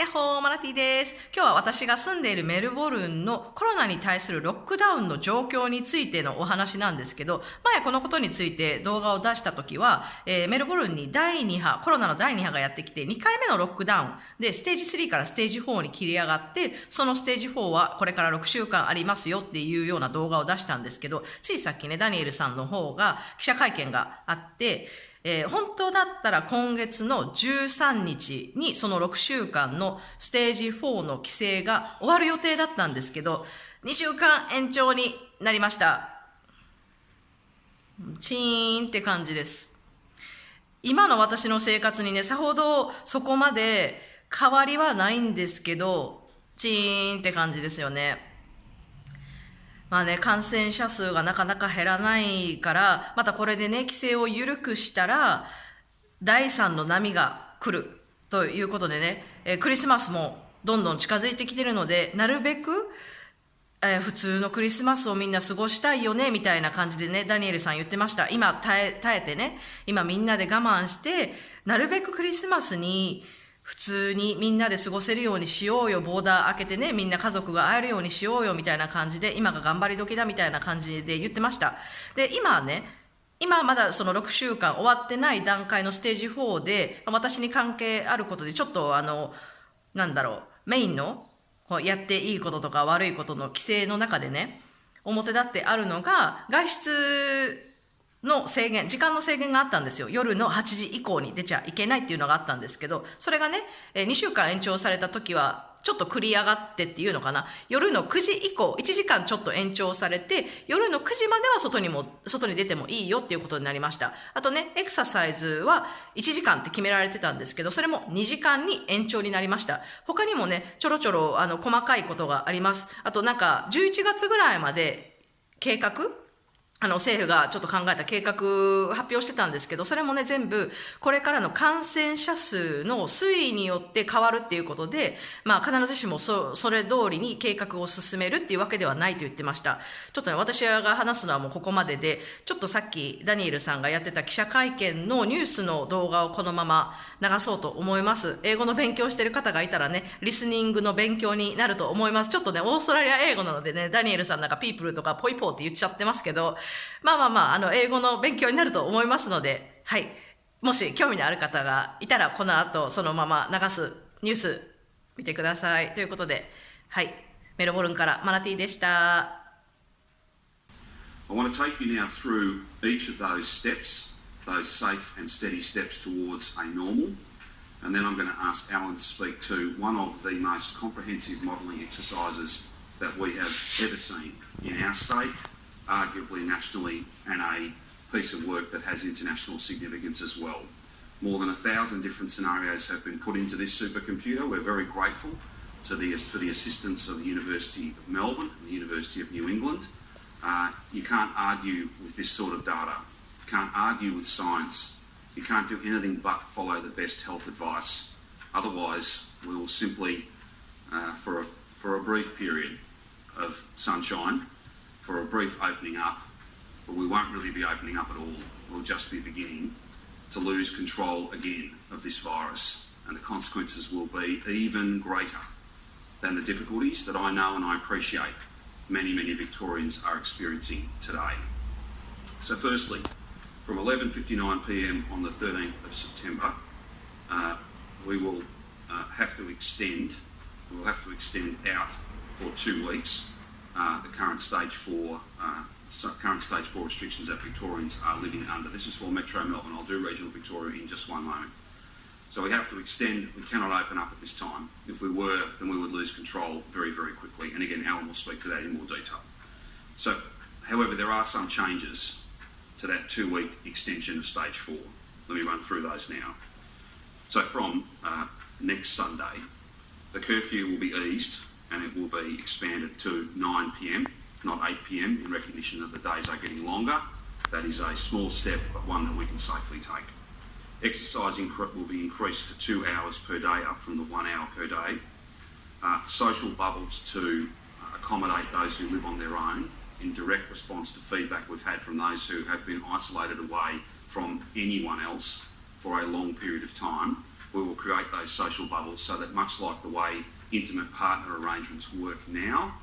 ヤッホー、マナティーです。今日は私が住んでいるメルボルンのコロナに対するロックダウンの状況についてのお話なんですけど、前このことについて動画を出した時は、メルボルンにコロナの第2波がやってきて、2回目のロックダウンでステージ3からステージ4に切り上がって、そのステージ4はこれから6週間ありますよっていうような動画を出したんですけど、ついさっきね、ダニエルさんの方が記者会見があって、本当だったら今月の13日にその6週間のステージ4の規制が終わる予定だったんですけど、2週間延長になりました。チーンって感じです。今の私の生活にね、さほどそこまで変わりはないんですけど、チーンって感じですよね。まあね、感染者数がなかなか減らないから、またこれでね、規制を緩くしたら、第3の波が来るということでね、クリスマスもどんどん近づいてきてるので、なるべく、普通のクリスマスをみんな過ごしたいよね、みたいな感じでね、ダニエルさん言ってました。今耐えてね、今みんなで我慢して、なるべくクリスマスに、普通にみんなで過ごせるようにしようよ、ボーダー開けてね、みんな家族が会えるようにしようよみたいな感じで、今が頑張り時だみたいな感じで言ってました。で、今まだその6週間終わってない段階のステージ4で、私に関係あることでちょっとメインのこうやっていいこととか悪いことの規制の中でね、表立ってあるのが外出の制限、時間の制限があったんですよ。夜の8時以降に出ちゃいけないっていうのがあったんですけど、それがね、2週間延長された時は、ちょっと繰り上がってっていうのかな。夜の9時以降、1時間ちょっと延長されて、夜の9時までは外に出てもいいよっていうことになりました。あとね、エクササイズは1時間って決められてたんですけど、それも2時間に延長になりました。他にもね、ちょろちょろ細かいことがあります。あと11月ぐらいまで計画、政府がちょっと考えた計画発表してたんですけど、それもね、全部これからの感染者数の推移によって変わるっていうことで、必ずしもそれ通りに計画を進めるっていうわけではないと言ってました。ちょっとね、私が話すのはもうここまでで、ちょっとさっきダニエルさんがやってた記者会見のニュースの動画をこのまま流そうと思います。英語の勉強してる方がいたらね、リスニングの勉強になると思います。ちょっとね、オーストラリア英語なのでね、ダニエルさんピープルとかポイポーって言っちゃってますけど、英語の勉強になると思いますので、はい。もし興味のある方がいたら、この後そのまま流すニュース見てください。ということで、はい。メルボルンからマナティでした。I want to take you now through each of those steps, those safe and steady steps towards a normal. And then I'm going to ask Alan to speak to one of the most comprehensive modelling exercises that we have ever seen in our state, arguably nationally, and a piece of work that has international significance as well. More than 1,000 different scenarios have been put into this supercomputer. We're very grateful for the assistance of the University of Melbourne and the University of New England. You can't argue with this sort of data. You can't argue with science. You can't do anything but follow the best health advice. Otherwise, we will simply, for a brief period of sunshine, for a brief opening up, but we won't really be opening up at all. We'll just be beginning to lose control again of this virus, and the consequences will be even greater than the difficulties that I know and I appreciate many Victorians are experiencing today. So firstly, from 11:59 p.m. on the 13th of September, we will have to extend out for 2 weeks the current stage 4 restrictions that Victorians are living under. This is for Metro Melbourne. I'll do regional Victoria in just one moment. So we have to extend. We cannot open up at this time. If we were, then we would lose control very quickly. And again, Alan will speak to that in more detail. So, however, there are some changes to that 2-week extension of stage 4. Let me run through those now. So from next Sunday, the curfew will be eased and it will be expanded to 9 p.m, not 8 p.m, in recognition that the days are getting longer. That is a small step, but one that we can safely take. Exercising will be increased to 2 hours per day, up from the 1 hour per day. Social bubbles to accommodate those who live on their own, in direct response to feedback we've had from those who have been isolated away from anyone else for a long period of time. We will create those social bubbles so that much like the way intimate partner arrangements work now,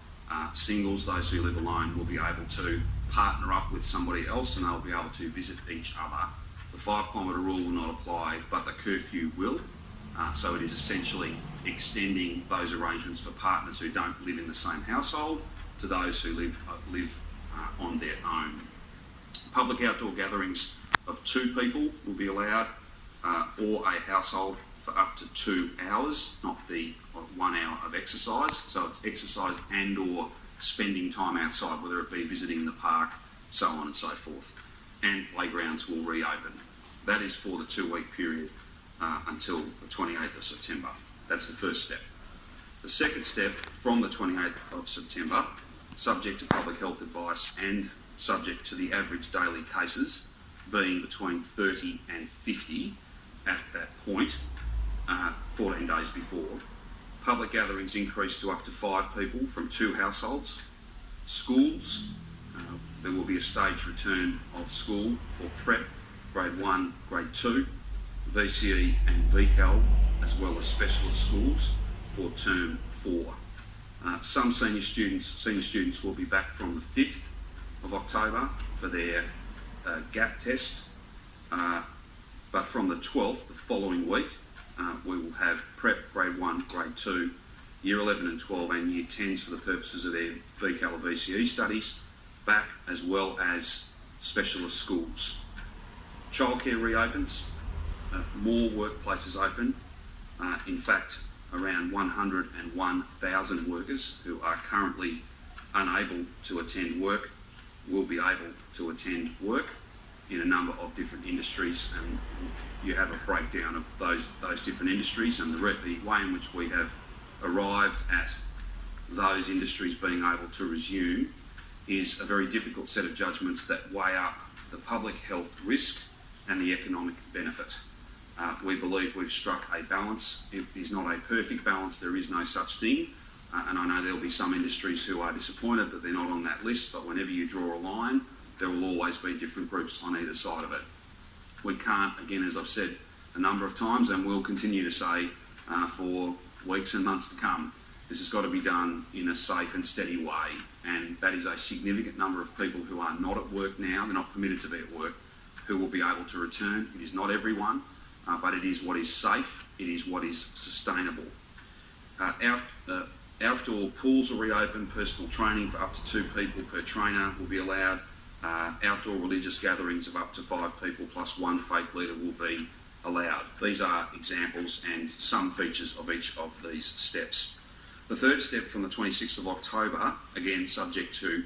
singles, those who live alone, will be able to partner up with somebody else and they'll be able to visit each other. The 5-kilometre rule will not apply, but the curfew will. So it is essentially extending those arrangements for partners who don't live in the same household to those who live on their own. Public outdoor gatherings of 2 people will be allowed, or a household for up to 2 hours, not the 1 hour of exercise. So it's exercise and or spending time outside, whether it be visiting the park, so on and so forth. And playgrounds will reopen. That is for the 2-week period until the 28th of September. That's the first step. The second step, from the 28th of September, subject to public health advice and subject to the average daily cases being between 30 and 50 at that point, 14 days before. Public gatherings increase to up to 5 people from 2 households. Schools, there will be a staged return of school for prep, grade 1, grade 2, VCE and VCAL, as well as specialist schools for term 4. Some senior students will be back from the 5th of October for their GAP test, but from the 12th, the following week, we will have prep, grade 1, grade 2, year 11 and 12 and year 10s for the purposes of their VCAL or VCE studies back, as well as specialist schools. Childcare reopens, more workplaces open. In fact, around 101,000 workers who are currently unable to attend work will be able to attend work in a number of different industries, and you have a breakdown of those different industries, and the way in which we have arrived at those industries being able to resume is a very difficult set of judgments that weigh up the public health risk and the economic benefit. We believe we've struck a balance. It is not a perfect balance, there is no such thing, and I know there'll be some industries who are disappointed that they're not on that list, but whenever you draw a line, there will always be different groups on either side of it. We can't, again, as I've said a number of times, and will continue to say for weeks and months to come, this has got to be done in a safe and steady way, and that is a significant number of people who are not at work now, they're not permitted to be at work, who will be able to return. It is not everyone, but it is what is safe, it is what is sustainable. Outdoor pools will reopen, personal training for up to 2 people per trainer will be allowed. Outdoor religious gatherings of up to 5 people plus 1 faith leader will be allowed. These are examples and some features of each of these steps. The third step from the 26th of October, again subject to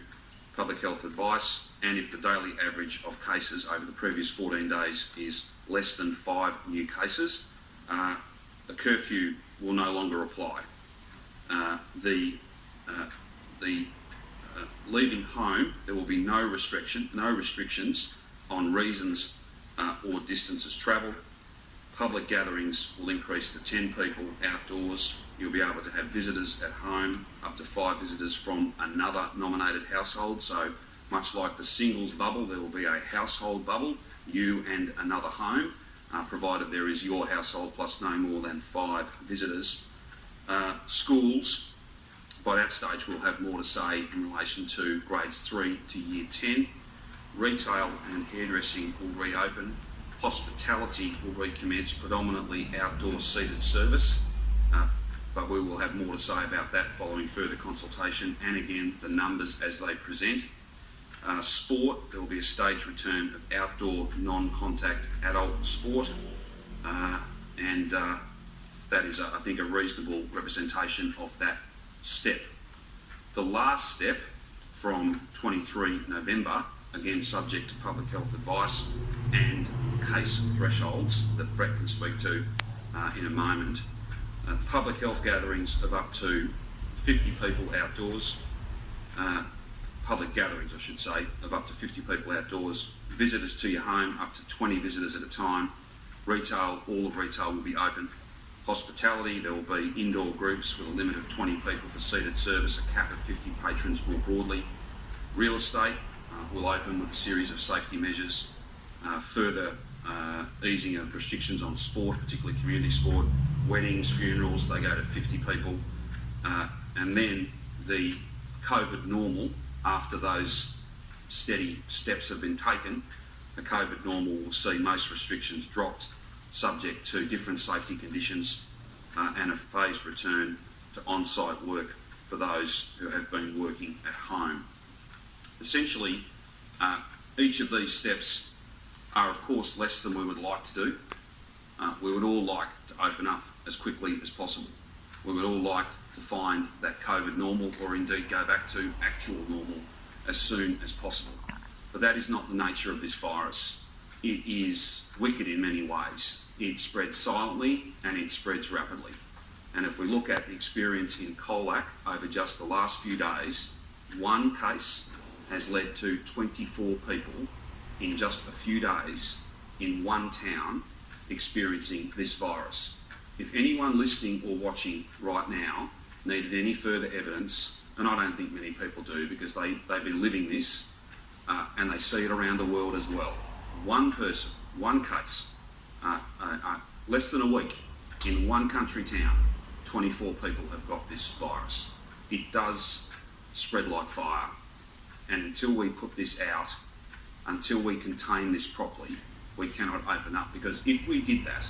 public health advice, and if the daily average of cases over the previous 14 days is less than 5 new cases, the curfew will no longer apply. Leaving home, there will be no restrictions on reasons or distances travelled. Public gatherings will increase to 10 people outdoors. You'll be able to have visitors at home, up to 5 visitors from another nominated household. So much like the singles bubble, there will be a household bubble, you and another home, provided there is your household plus no more than 5 visitors. Schools, by that stage, we'll have more to say in relation to grades 3 to year 10. Retail and hairdressing will reopen. Hospitality will recommence, predominantly outdoor seated service, but we will have more to say about that following further consultation, and again, the numbers as they present. Sport, there will be a staged return of outdoor non-contact adult sport, and that is, I think, a reasonable representation of that step. The last step from 23 November, again subject to public health advice and case thresholds that Brett can speak to in a moment. Public health gatherings of up to 50 people outdoors, public gatherings I should say, of up to 50 people outdoors, visitors to your home up to 20 visitors at a time. Retail, all of retail will be open. Hospitality, there will be indoor groups with a limit of 20 people for seated service, a cap of 50 patrons more broadly. Real estate will open with a series of safety measures, further easing of restrictions on sport, particularly community sport, weddings, funerals, they go to 50 people. And then the COVID normal, after those steady steps have been taken, the COVID normal will see most restrictions dropped, subject to different safety conditions, and a phased return to on-site work for those who have been working at home. Essentially, each of these steps are of course less than we would like to do. We would all like to open up as quickly as possible. We would all like to find that COVID normal, or indeed go back to actual normal as soon as possible. But that is not the nature of this virus. It is wicked in many ways. It spreads silently and it spreads rapidly. And if we look at the experience in Colac over just the last few days, one case has led to 24 people in just a few days in one town experiencing this virus. If anyone listening or watching right now needed any further evidence, and I don't think many people do because they've been living this and they see it around the world as well. One person, one case, less than a week in one country town, 24 people have got this virus. It does spread like fire, and until we put this out, until we contain this properly, we cannot open up, because if we did that,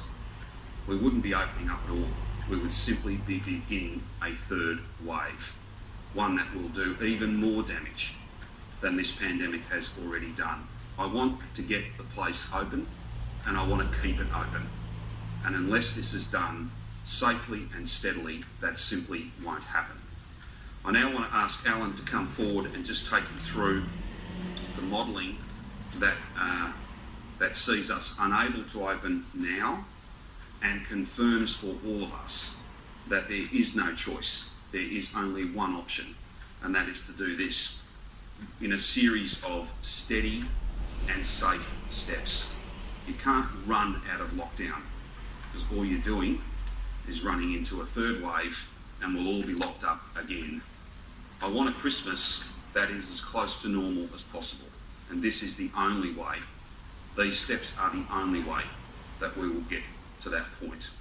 we wouldn't be opening up at all. We would simply be beginning a third wave, one that will do even more damage than this pandemic has already done. I want to get the place open, and I want to keep it open. And unless this is done safely and steadily, that simply won't happen. I now want to ask Alan to come forward and just take you through the modelling that sees us unable to open now and confirms for all of us that there is no choice. There is only one option, and that is to do this in a series of steady and safe steps. You can't run out of lockdown, because all you're doing is running into a third wave and we'll all be locked up again. I want a Christmas that is as close to normal as possible, and this is the only way. These steps are the only way that we will get to that point.